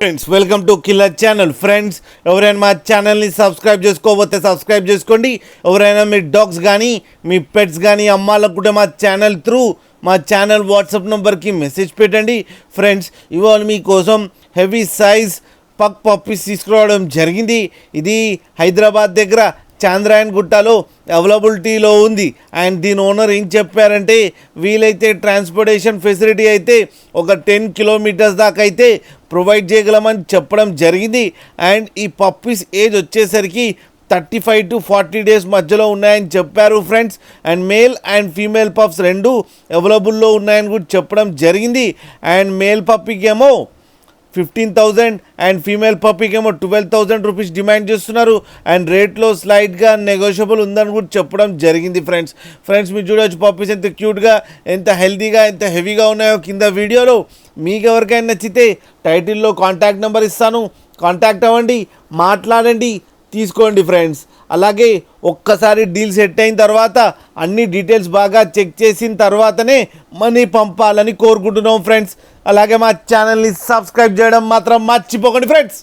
Friends welcome to killer channel. Friends ఎవరైనా మా ఛానల్ని సబ్స్క్రైబ్ చేసుకోకపోతే సబ్స్క్రైబ్ చేసుకోండి. ఎవరైనా మీ డాగ్స్ కానీ మీ పెట్స్ కానీ అమ్మాలనుకుంటే మా ఛానల్ త్రూ మా ఛానల్ వాట్సాప్ నెంబర్కి మెసేజ్ పెట్టండి. ఫ్రెండ్స్ ఇవాళ మీకోసం హెవీ సైజ్ పగ్ పప్పీస్ తీసుకురావడం జరిగింది. ఇది హైదరాబాద్ దగ్గర చాంద్రాయన్ గుట్టలో అవైలబిలిటీలో ఉంది. అండ్ దీని ఓనర్ ఏం చెప్పారంటే వీలైతే ట్రాన్స్పోర్టేషన్ ఫెసిలిటీ అయితే ఒక 10 కిలోమీటర్స్ దాకా అయితే ప్రొవైడ్ చేయగలమని చెప్పడం జరిగింది. అండ్ ఈ పప్పీస్ ఏజ్ వచ్చేసరికి 35 to 40 డేస్ మధ్యలో ఉన్నాయని చెప్పారు friends. And male and female pups రెండు అవైలబుల్లో ఉన్నాయని కూడా చెప్పడం జరిగింది. అండ్ మేల్ పప్పీకి ఏమో 15,000 అండ్ ఫీమేల్ పప్పీకి ఏమో 12,000 రూపీస్ డిమాండ్ చేస్తున్నారు. అండ్ రేట్లో స్లైడ్గా నెగోషియబుల్ ఉందని కూడా చెప్పడం జరిగింది. ఫ్రెండ్స్ మీరు చూడవచ్చు పప్పీస్ ఎంత క్యూట్గా, ఎంత హెల్తీగా, ఎంత హెవీగా ఉన్నాయో కింద వీడియోలో. మీకు ఎవరికైనా నచ్చితే టైటిల్లో కాంటాక్ట్ నెంబర్ ఇస్తాను, కాంటాక్ట్ అవ్వండి, మాట్లాడండి, తీసుకోండి ఫ్రెండ్స్. అలాగే ఒక్కసారి డీల్ సెట్ అయిన తర్వాత అన్ని డీటెయిల్స్ బాగా చెక్ చేసిన తర్వాతనే మనీ పంపాలని కోరుకుంటున్నాం ఫ్రెండ్స్. అలాగే మా ఛానల్ని సబ్స్క్రైబ్ చేయడం మాత్రం మర్చిపోకండి ఫ్రెండ్స్.